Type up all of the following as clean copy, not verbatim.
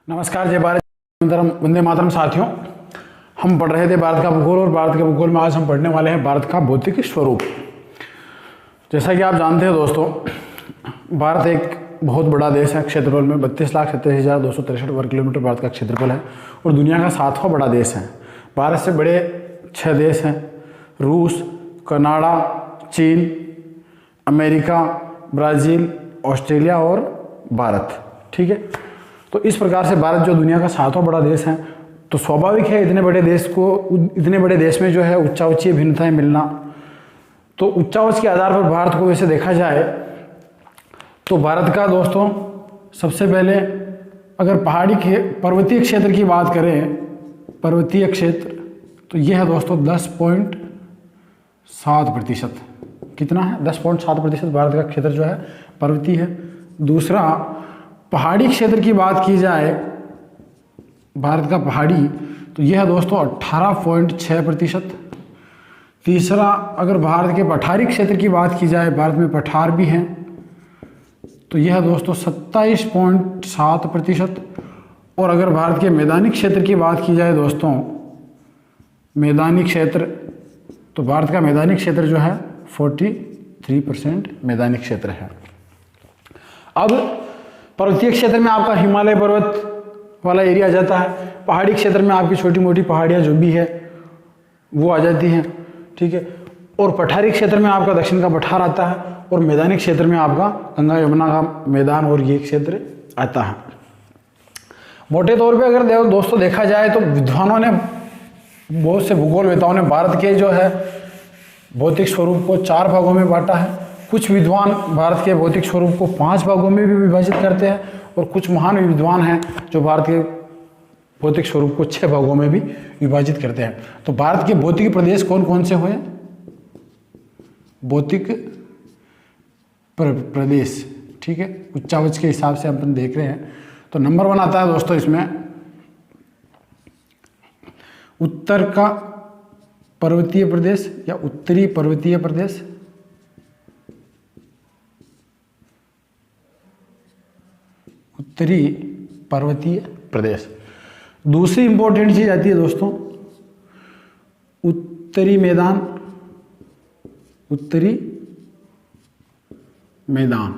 नमस्कार, जय भारत, वंदे मातरम। साथियों, हम पढ़ रहे थे भारत का भूगोल और भारत के भूगोल में आज हम पढ़ने वाले हैं भारत का भौतिक स्वरूप। जैसा कि आप जानते हैं दोस्तों, भारत एक बहुत बड़ा देश है। क्षेत्रफल में 32,87,263 वर्ग किलोमीटर भारत का क्षेत्रफल है और दुनिया का 7वां बड़ा देश है। भारत से बड़े 6 देश हैं: रूस, कनाडा, चीन, अमेरिका, ब्राज़ील, ऑस्ट्रेलिया और भारत। ठीक है, तो इस प्रकार से भारत जो दुनिया का 7वां बड़ा देश है, तो स्वाभाविक है इतने बड़े देश में जो है उच्चावचीय भिन्नताएं मिलना। तो उच्चावच के आधार पर भारत को वैसे देखा जाए तो भारत का दोस्तों सबसे पहले अगर पर्वतीय क्षेत्र की बात करें, पर्वतीय क्षेत्र, तो यह है दोस्तों 10.7%। कितना है? 10.7% भारत का क्षेत्र जो है पर्वतीय है। दूसरा, पहाड़ी क्षेत्र की बात की जाए, भारत का पहाड़ी, तो यह है दोस्तों 18.6%। तीसरा, अगर भारत के पठारी क्षेत्र की बात की जाए, भारत में पठार भी हैं, तो यह है दोस्तों 27.7%। और अगर भारत के मैदानी क्षेत्र की बात की जाए दोस्तों, मैदानी क्षेत्र, तो भारत का मैदानी क्षेत्र जो है 43% मैदानी क्षेत्र है। अब पर्वतीय क्षेत्र में आपका हिमालय पर्वत वाला एरिया आ जाता है। पहाड़ी क्षेत्र में आपकी छोटी मोटी पहाड़ियाँ जो भी है वो आ जाती हैं। ठीक है, और पठारी क्षेत्र में आपका दक्षिण का पठार आता है और मैदानी क्षेत्र में आपका गंगा यमुना का मैदान और ये क्षेत्र आता है। मोटे तौर पे अगर दोस्तों देखा जाए तो विद्वानों ने, बहुत से भूगोलवेताओं ने भारत के जो है भौतिक स्वरूप को 4 भागों में बांटा है। कुछ विद्वान भारत के भौतिक स्वरूप को 5 भागों में भी विभाजित करते हैं और कुछ महान विद्वान हैं जो भारत के भौतिक स्वरूप को 6 भागों में भी विभाजित करते हैं। तो भारत के भौतिक प्रदेश कौन कौन से हुए? भौतिक प्रदेश, ठीक है, उच्चावच के हिसाब से अपन देख रहे हैं। तो नंबर 1 आता है दोस्तों इसमें उत्तर का पर्वतीय प्रदेश या उत्तरी पर्वतीय प्रदेश। उत्तरी पर्वतीय प्रदेश। दूसरी इंपॉर्टेंट चीज आती है दोस्तों उत्तरी मैदान। उत्तरी मैदान,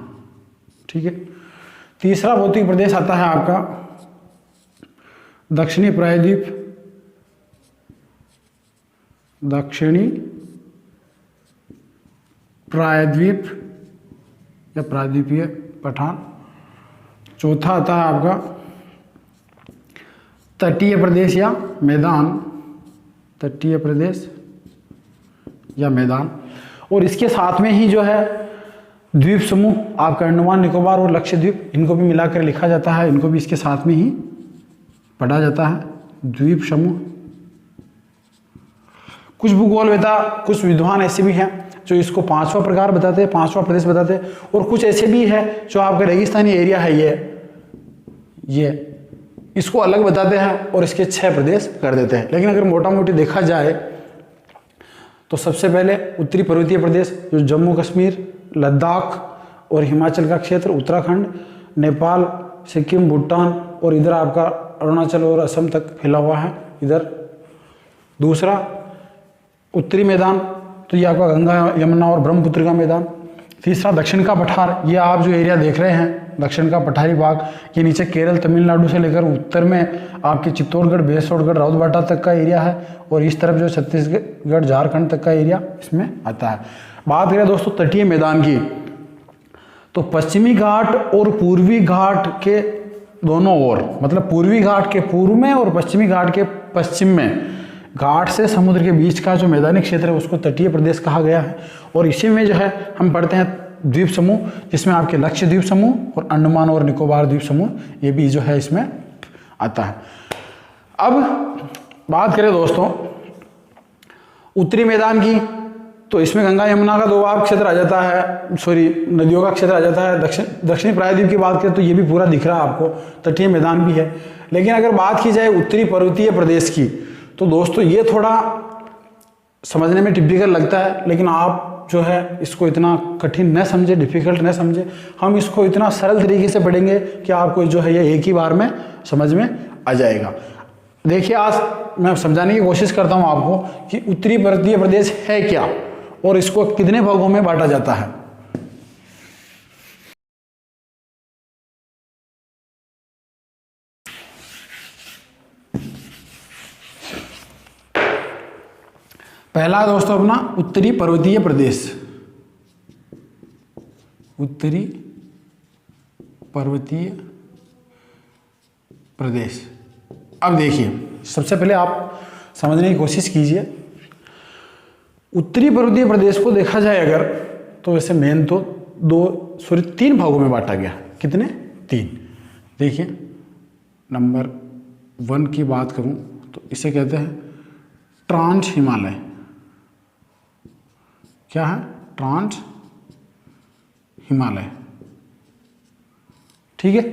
ठीक है। तीसरा भौतिक प्रदेश आता है आपका दक्षिणी प्रायद्वीप। दक्षिणी प्रायद्वीप या प्रायद्वीपीय पठार। चौथा आता है आपका तटीय प्रदेश या मैदान। तटीय प्रदेश या मैदान। और इसके साथ में ही जो है द्वीप समूह, आपका अंडमान निकोबार और लक्षद्वीप, इनको भी मिलाकर लिखा जाता है, इनको भी इसके साथ में ही पढ़ा जाता है, द्वीप समूह। कुछ भूगोलवेता, कुछ विद्वान ऐसे भी हैं जो इसको 5वां प्रकार बताते हैं, 5वां प्रदेश बताते हैं, और कुछ ऐसे भी है जो आपका रेगिस्तानी एरिया है ये इसको अलग बताते हैं और इसके 6 प्रदेश कर देते हैं। लेकिन अगर मोटा मोटी देखा जाए तो सबसे पहले उत्तरी पर्वतीय प्रदेश जो जम्मू कश्मीर, लद्दाख और हिमाचल का क्षेत्र, उत्तराखंड, नेपाल, सिक्किम, भूटान और इधर आपका अरुणाचल और असम तक फैला हुआ है इधर। दूसरा उत्तरी मैदान, तो ये आपका गंगा यमुना और ब्रह्मपुत्र का मैदान। तीसरा दक्षिण का पठार, ये आप जो एरिया देख रहे हैं दक्षिण का पठारी भाग, ये नीचे केरल, तमिलनाडु से लेकर उत्तर में आपके चित्तौड़गढ़, भैंसगढ़, राउतबाटा तक का एरिया है, और इस तरफ जो छत्तीसगढ़, झारखंड तक का एरिया इसमें आता है। बात करें दोस्तों तटीय मैदान की, तो पश्चिमी घाट और पूर्वी घाट के दोनों ओर, मतलब पूर्वी घाट के पूर्व में और पश्चिमी घाट के पश्चिम में, घाट से समुद्र के बीच का जो मैदानी क्षेत्र है उसको तटीय प्रदेश कहा गया है। और इसी में जो है हम पढ़ते हैं द्वीप समूह, जिसमें आपके लक्षद्वीप समूह और अंडमान और निकोबार द्वीप समूह, ये भी जो है इसमें आता है। अब बात करें दोस्तों उत्तरी मैदान की, तो इसमें गंगा यमुना का दोआब क्षेत्र आ जाता है, नदियों का क्षेत्र आ जाता है। दक्षिणी प्रायद्वीप की बात करें तो ये भी पूरा दिख रहा है आपको, तटीय मैदान भी है। लेकिन अगर बात की जाए उत्तरी पर्वतीय प्रदेश की, तो दोस्तों ये थोड़ा समझने में टिपिकल लगता है, लेकिन आप जो है इसको इतना कठिन न समझे, डिफिकल्ट न समझे, हम इसको इतना सरल तरीके से पढ़ेंगे कि आपको जो है ये एक ही बार में समझ में आ जाएगा। देखिए आज मैं समझाने की कोशिश करता हूँ आपको कि उत्तरी पर्वतीय प्रदेश है क्या और इसको कितने भागों में बांटा जाता है। पहला दोस्तों अपना उत्तरी पर्वतीय प्रदेश, उत्तरी पर्वतीय प्रदेश। अब देखिए सबसे पहले आप समझने की कोशिश कीजिए, उत्तरी पर्वतीय प्रदेश को देखा जाए अगर तो वैसे मेन तो 3 भागों में बांटा गया। कितने? 3। देखिए नंबर 1 की बात करूं तो इसे कहते हैं ट्रांस हिमालय। क्या है? ट्रांस हिमालय। ठीक है,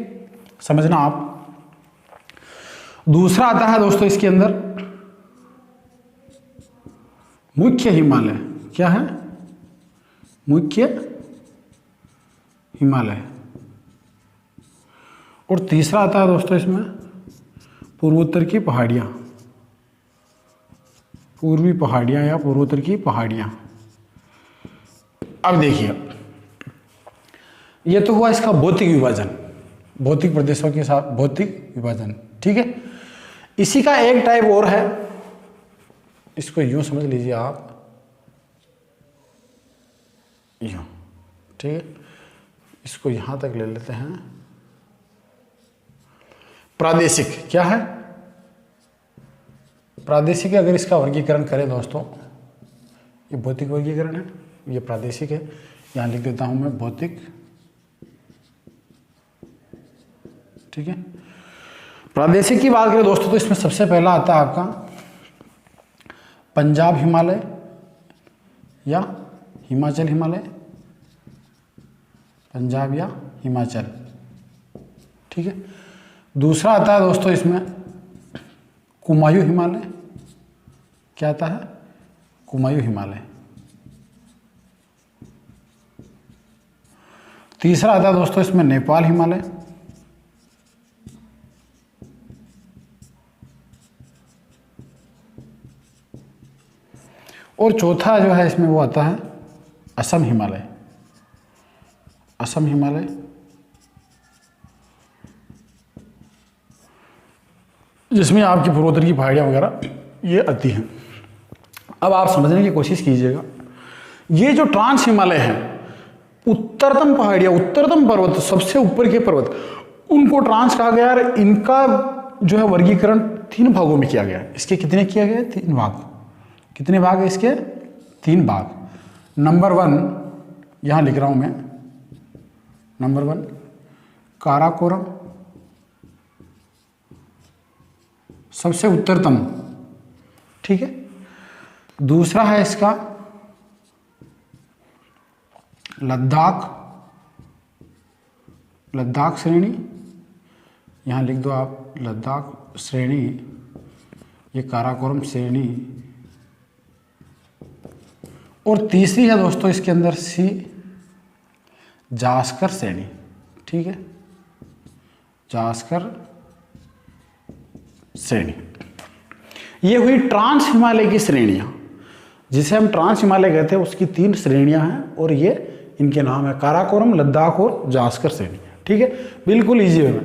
समझना आप। दूसरा आता है दोस्तों इसके अंदर मुख्य हिमालय। क्या है? मुख्य हिमालय। और तीसरा आता है दोस्तों इसमें पूर्वोत्तर की पहाड़ियां, पूर्वी पहाड़ियां या पूर्वोत्तर की पहाड़ियां। अब देखिए ये तो हुआ इसका भौतिक विभाजन, भौतिक प्रदेशों के साथ भौतिक विभाजन। ठीक है, इसी का एक टाइप और है, इसको यूं समझ लीजिए आप, यूं। ठीक है, इसको यहां तक ले लेते हैं प्रादेशिक। क्या है? प्रादेशिक। अगर इसका वर्गीकरण करें दोस्तों, ये भौतिक वर्गीकरण है, ये प्रादेशिक है। यहां लिख देता हूं मैं भौतिक। ठीक है, प्रादेशिक की बात करें दोस्तों तो इसमें सबसे पहला आता है आपका पंजाब हिमालय या हिमाचल हिमालय, पंजाब या हिमाचल। ठीक है, दूसरा आता है दोस्तों इसमें कुमायूं हिमालय। क्या आता है? कुमायूं हिमालय। तीसरा आता है दोस्तों इसमें नेपाल हिमालय। और चौथा जो है इसमें वो आता है असम हिमालय। असम हिमालय, जिसमें आपकी पूर्वोत्तर की पहाड़ियाँ वगैरह ये आती हैं। अब आप समझने की कोशिश कीजिएगा, ये जो ट्रांस हिमालय है, उत्तरतम पहाड़ियाँ, उत्तरतम पर्वत, सबसे ऊपर के पर्वत, उनको ट्रांस कहा गया। और इनका जो है वर्गीकरण 3 भागों में किया गया। इसके कितने किया गया? 3 भाग। कितने भाग है इसके? 3 भाग। नंबर 1 यहां लिख रहा हूं मैं, नंबर 1 काराकोरम, सबसे उत्तरतम। ठीक है, दूसरा है इसका लद्दाख, लद्दाख श्रेणी। यहां लिख दो आप लद्दाख श्रेणी, ये काराकोरम श्रेणी। और तीसरी है दोस्तों इसके अंदर सी जास्कर श्रेणी। ठीक है, जास्कर श्रेणी। ये हुई ट्रांस हिमालय की श्रेणियां, जिसे हम ट्रांस हिमालय कहते हैं, उसकी 3 श्रेणियां हैं और ये इनके नाम है काराकोरम, लद्दाख और जास्कर श्रेणी। ठीक है, बिल्कुल इजी है।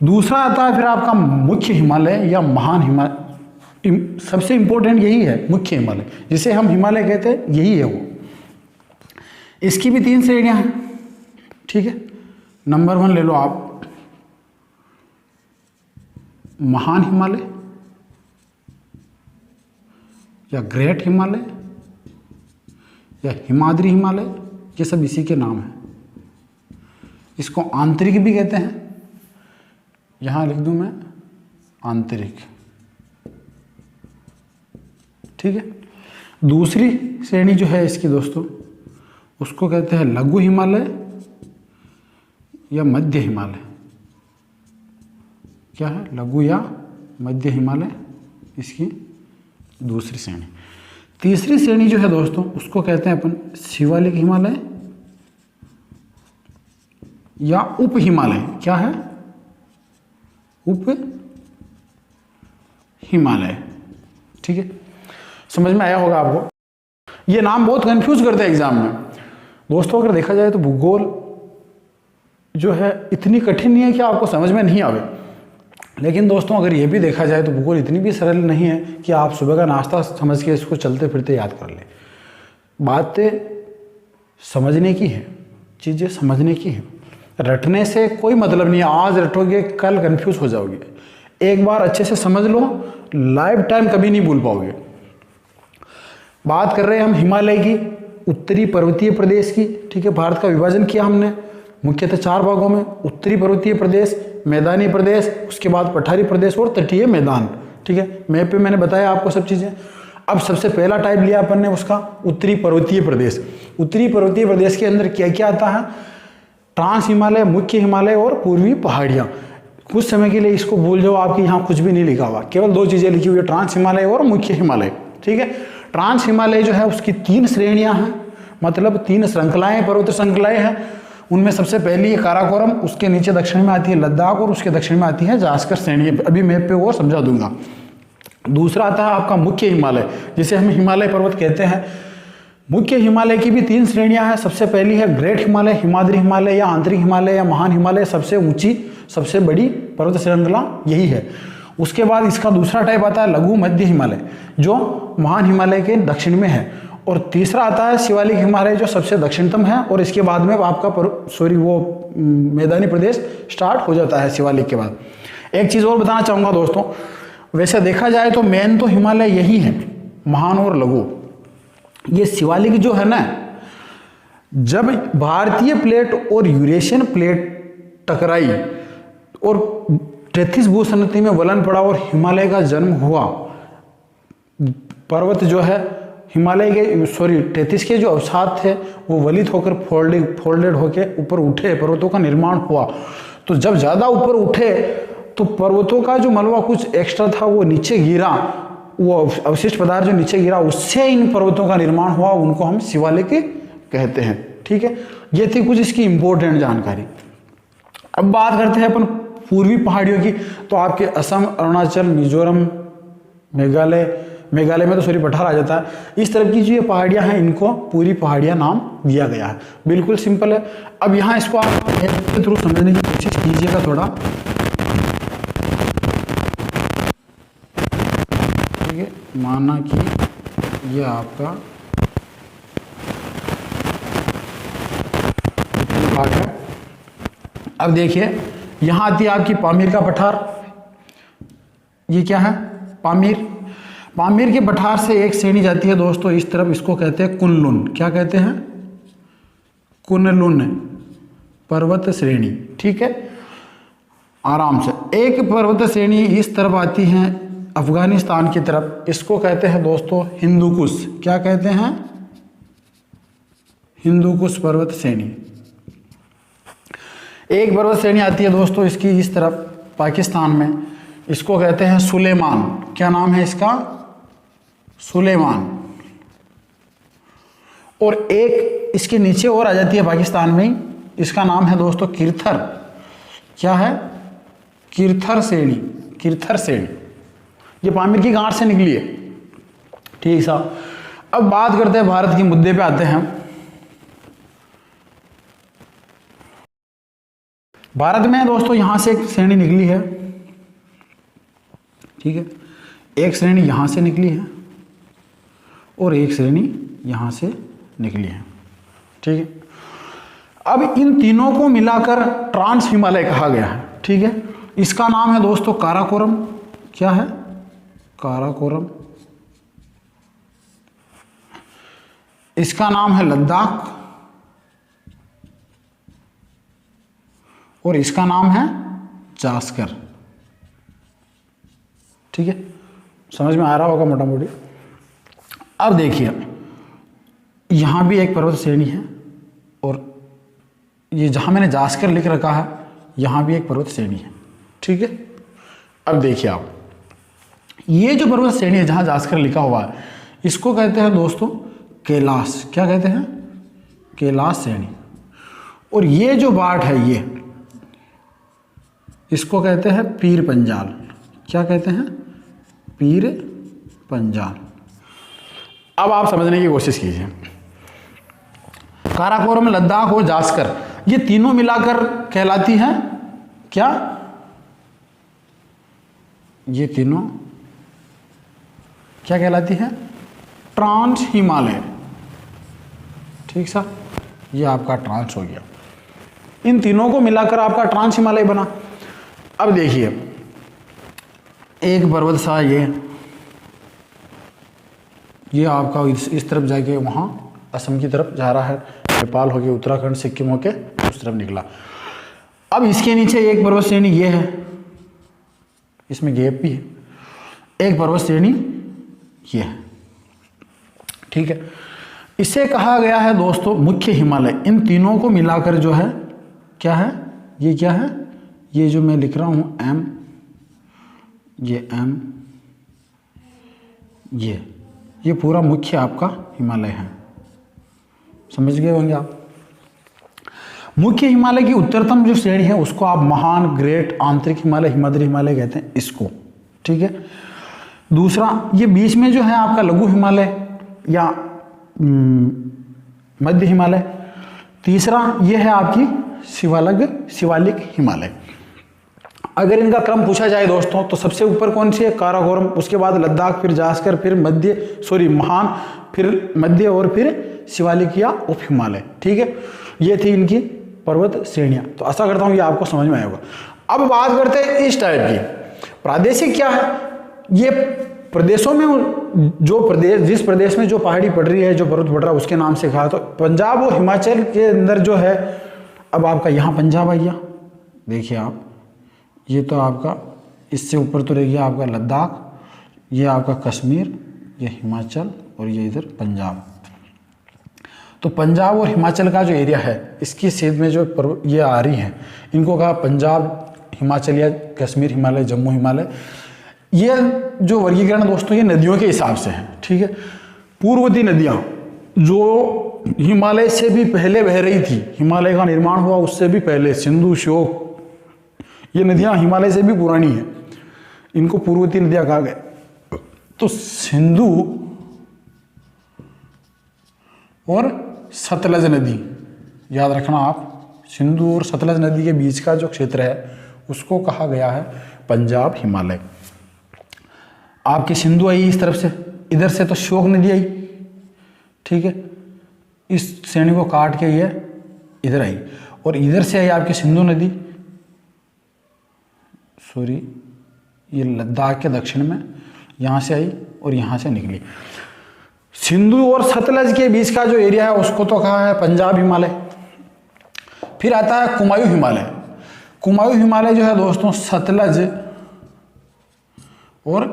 दूसरा आता है फिर आपका मुख्य हिमालय या महान हिमालय। सबसे इंपॉर्टेंट यही है मुख्य हिमालय, जिसे हम हिमालय कहते हैं, यही है वो। इसकी भी 3 श्रेणियां हैं। ठीक है, नंबर 1 ले लो आप महान हिमालय या ग्रेट हिमालय या हिमाद्री हिमालय, ये सब इसी के नाम हैं। इसको आंतरिक भी कहते हैं, यहां लिख दूं मैं आंतरिक। ठीक है, दूसरी श्रेणी जो है इसकी दोस्तों, उसको कहते हैं लघु हिमालय या मध्य हिमालय। क्या है? लघु या मध्य हिमालय, इसकी दूसरी श्रेणी। तीसरी श्रेणी जो है दोस्तों उसको कहते हैं अपन शिवालिक हिमालय या उप हिमालय। क्या है? उप हिमालय। ठीक है, समझ में आया होगा आपको। ये नाम बहुत कंफ्यूज करते हैं एग्जाम में दोस्तों। अगर देखा जाए तो भूगोल जो है इतनी कठिन नहीं है कि आपको समझ में नहीं आवे, लेकिन दोस्तों अगर ये भी देखा जाए तो भूगोल इतनी भी सरल नहीं है कि आप सुबह का नाश्ता समझ के इसको चलते फिरते याद कर लें। बातें समझने की है, चीज़ें समझने की है। रटने से कोई मतलब नहीं है, आज रटोगे कल कंफ्यूज हो जाओगे। एक बार अच्छे से समझ लो, लाइफ टाइम कभी नहीं भूल पाओगे। बात कर रहे हैं हम हिमालय की, उत्तरी पर्वतीय प्रदेश की। ठीक है, भारत का विभाजन किया हमने मुख्यतः 4 भागों में, उत्तरी पर्वतीय प्रदेश, मैदानी प्रदेश, उसके बाद पठारी प्रदेश और तटीय मैदान। ठीक है, मैप पे मैंने बताया आपको सब चीज़ें। अब सबसे पहला टाइप लिया अपन ने उसका उत्तरी पर्वतीय प्रदेश। उत्तरी पर्वतीय प्रदेश के अंदर क्या क्या आता है? ट्रांस हिमालय, मुख्य हिमालय और पूर्वी पहाड़ियाँ। कुछ समय के लिए इसको भूल जाओ, आपके यहाँ कुछ भी नहीं लिखा हुआ, केवल 2 चीज़ें लिखी हुई है, ट्रांस हिमालय और मुख्य हिमालय। ठीक है, ट्रांस हिमालय जो है उसकी 3 श्रेणियाँ हैं, मतलब 3 श्रृंखलाएँ, पर्वत श्रृंखलाएँ हैं। उनमें सबसे पहली है काराकोरम, उसके नीचे दक्षिण में आती है लद्दाख और उसके दक्षिण में आती है जास्कर श्रेणी। अभी मैप पे वो समझा दूंगा। दूसरा आता है आपका मुख्य हिमालय, जिसे हम हिमालय पर्वत कहते हैं। मुख्य हिमालय की भी 3 श्रेणियां हैं। सबसे पहली है ग्रेट हिमालय, हिमाद्री हिमालय या आंतरिक हिमालय या महान हिमालय। सबसे ऊंची सबसे बड़ी पर्वत श्रृंखला यही है। उसके बाद इसका दूसरा टाइप आता है लघु मध्य हिमालय, जो महान हिमालय के दक्षिण में है। और तीसरा आता है शिवालिक हिमालय, जो सबसे दक्षिणतम है। और इसके बाद में आपका मैदानी प्रदेश स्टार्ट हो जाता है शिवालिक के बाद। एक चीज़ और बताना चाहूँगा दोस्तों, वैसे देखा जाए तो मेन तो हिमालय यही है, महान और लघु। ये शिवालिक जो है ना, जब भारतीय प्लेट और यूरेशियन प्लेट टकराई और टेथिस भूसंतति में वलन पड़ा और हिमालय का जन्म हुआ, पर्वत जो है हिमालय के टेथिस के जो अवसाद थे वो वलित होकर फोल्डेड होकर ऊपर उठे, पर्वतों का निर्माण हुआ। तो जब ज़्यादा ऊपर उठे तो पर्वतों का जो मलबा कुछ एक्स्ट्रा था वो नीचे गिरा, वो अवशिष्ट पदार्थ जो नीचे गिरा उससे इन पर्वतों का निर्माण हुआ, उनको हम शिवालिक कहते हैं। ठीक है, ये थी कुछ इसकी इंपॉर्टेंट जानकारी। अब बात करते हैं अपन पूर्वी पहाड़ियों की। तो आपके असम, अरुणाचल, मिजोरम, मेघालय में तो पठार आ जाता है। इस तरफ की जो ये पहाड़ियाँ हैं इनको पूरी पहाड़ियाँ नाम दिया गया है। बिल्कुल सिंपल है। अब यहाँ इसको आप के थ्रू समझने की कोशिश कीजिएगा थोड़ा। ठीक है, माना कि ये आपका भाग है। अब देखिए यहाँ आती है आपकी पामीर का पठार। ये क्या है? पामीर। पामीर के पठार से एक श्रेणी जाती है दोस्तों इस तरफ, इसको कहते हैं कुनलुन। क्या कहते हैं? कुनलुन पर्वत श्रेणी। ठीक है, आराम से। एक पर्वत श्रेणी इस तरफ आती है अफगानिस्तान की तरफ, इसको कहते हैं दोस्तों हिंदू कुश। क्या कहते हैं? हिंदू कुश पर्वत श्रेणी। एक पर्वत श्रेणी आती है दोस्तों इसकी इस तरफ पाकिस्तान में, इसको कहते हैं सुलेमान। क्या नाम है इसका? सुलेमान। और एक इसके नीचे और आ जाती है पाकिस्तान में, इसका नाम है दोस्तों किरथर। क्या है? किरथर श्रेणी। किरथर श्रेणी ये पामीर की गांठ से निकली है। ठीक साहब। अब बात करते हैं भारत के मुद्दे पे आते हैं। भारत में दोस्तों यहां से एक श्रेणी निकली है। ठीक है, एक श्रेणी यहां से निकली है और एक श्रेणी यहां से निकली है। ठीक है, अब इन तीनों को मिलाकर ट्रांस हिमालय कहा गया है। ठीक है, इसका नाम है दोस्तों काराकोरम। क्या है? काराकोरम। इसका नाम है लद्दाख और इसका नाम है जास्कर। ठीक है, समझ में आ रहा होगा मोटा मोटी। अब देखिए यहां भी एक पर्वत श्रेणी है और ये जहां मैंने जास्कर लिख रखा है यहां भी एक पर्वत श्रेणी है। ठीक है, अब देखिए आप ये जो पर्वत श्रेणी है जहां जास्कर लिखा हुआ है इसको कहते हैं दोस्तों कैलाश। क्या कहते हैं? कैलाश श्रेणी। और ये जो बाट है ये, इसको कहते हैं पीर पंजाल। क्या कहते हैं? पीर पंजाल। अब आप समझने की कोशिश कीजिए, काराकोरम, लद्दाख और जास्कर, ये तीनों मिलाकर कहलाती हैं क्या? ये तीनों क्या कहलाती है? ट्रांस हिमालय। ठीक सा, ये आपका ट्रांस हो गया। इन तीनों को मिलाकर आपका ट्रांस हिमालय बना। अब देखिए, एक पर्वत सा ये आपका इस तरफ जाके वहाँ असम की तरफ जा रहा है, नेपाल हो गया, उत्तराखंड, सिक्किम होके उस तरफ निकला। अब इसके नीचे एक पर्वत श्रेणी ये है, इसमें गैप भी है, एक पर्वत श्रेणी ये है। ठीक है, इसे कहा गया है दोस्तों मुख्य हिमालय। इन तीनों को मिलाकर जो है क्या है? ये क्या है? ये जो मैं लिख रहा हूँ एम, ये एम, ये पूरा मुख्य आपका हिमालय है। समझ गए होंगे आप। मुख्य हिमालय की उत्तरतम जो श्रेणी है उसको आप महान, ग्रेट, आंतरिक हिमालय, हिमाद्री हिमालय कहते हैं इसको। ठीक है, दूसरा ये बीच में जो है आपका लघु हिमालय या मध्य हिमालय। तीसरा ये है आपकी शिवालिक हिमालय। अगर इनका क्रम पूछा जाए दोस्तों तो सबसे ऊपर कौन सी है? काराकोरम, उसके बाद लद्दाख, फिर जास्कर, फिर महान, फिर मध्य और फिर शिवालिक या उप हिमालय। ठीक है, ये थी इनकी पर्वत श्रेणियां। तो आशा करता हूं ये आपको समझ में आया होगा। अब बात करते हैं इस टाइप की। प्रादेशिक क्या है? ये प्रदेशों में जिस प्रदेश में जो पहाड़ी पड़ रही है, जो पर्वत पड़ रहा है उसके नाम से कहा। तो पंजाब और हिमाचल के अंदर जो है, अब आपका यहाँ पंजाब आ गया। देखिए आप, ये तो आपका इससे ऊपर तो रह गया आपका लद्दाख, ये आपका कश्मीर, ये हिमाचल और ये इधर पंजाब। तो पंजाब और हिमाचल का जो एरिया है, इसकी सेध में जो ये आ रही हैं, इनको कहा पंजाब, हिमाचल या कश्मीर हिमालय, जम्मू हिमालय। ये जो वर्गीकरण दोस्तों ये नदियों के हिसाब से है। ठीक है, पूर्ववर्ती नदियाँ जो हिमालय से भी पहले बह रही थी, हिमालय का निर्माण हुआ उससे भी पहले, सिंधु, श्योक, ये नदियाँ हिमालय से भी पुरानी है, इनको पूर्ववर्ती नदियाँ कहा गया। तो सिंधु और सतलज नदी, याद रखना आप, सिंधु और सतलज नदी के बीच का जो क्षेत्र है उसको कहा गया है पंजाब हिमालय। आपकी सिंधु आई इस तरफ से, इधर से तो श्योक नदी आई। ठीक है, इस श्रेणी को काट के ये इधर आई, और इधर से आई आपकी सिंधु नदी, ये लद्दाख के दक्षिण में, यहाँ से आई और यहाँ से निकली। सिंधु और सतलज के बीच का जो एरिया है उसको तो कहा है पंजाब हिमालय। फिर आता है कुमायूं हिमालय। कुमायूं हिमालय जो है दोस्तों सतलज और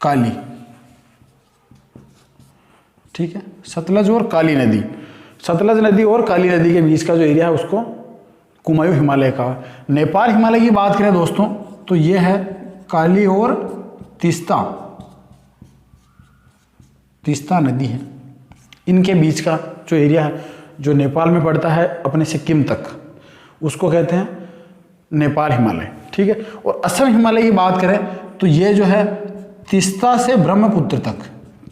काली, ठीक है, सतलज और काली नदी, सतलज नदी और काली नदी के बीच का जो एरिया है उसको कुमायूं हिमालय का। नेपाल हिमालय की बात करें दोस्तों तो ये है काली और तीस्ता नदी है, इनके बीच का जो एरिया है जो नेपाल में पड़ता है अपने सिक्किम तक, उसको कहते हैं नेपाल हिमालय। ठीक है, और असम हिमालय की बात करें तो ये जो है तीस्ता से ब्रह्मपुत्र तक,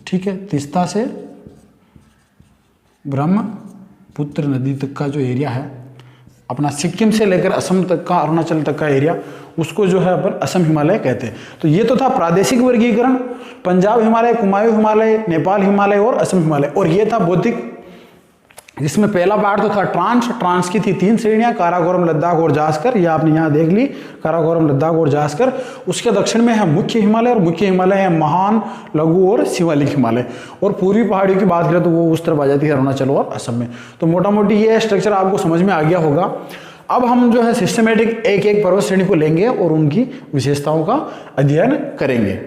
ठीक है, तीस्ता से ब्रह्मपुत्र नदी तक का जो एरिया है अपना सिक्किम से लेकर असम तक का, अरुणाचल तक का एरिया, उसको जो है अपन असम हिमालय कहते हैं। तो ये तो था प्रादेशिक वर्गीकरण, पंजाब हिमालय, कुमायूं हिमालय, नेपाल हिमालय और असम हिमालय। और ये था भौतिक, जिसमें पहला पार्ट तो था ट्रांस की थी 3 श्रेणियां, काराकोरम, लद्दाख और जास्कर, ये आपने यहाँ देख ली, काराकोरम, लद्दाख और जास्कर। उसके दक्षिण में है मुख्य हिमालय, और मुख्य हिमालय है महान, लघु और शिवालिक हिमालय। और पूर्वी पहाड़ियों की बात करें तो वो उस तरफ आ जाती है अरुणाचल और असम में। तो मोटा मोटी ये स्ट्रक्चर आपको समझ में आ गया होगा। अब हम जो है सिस्टमेटिक एक एक पर्वत श्रेणी को लेंगे और उनकी विशेषताओं का अध्ययन करेंगे।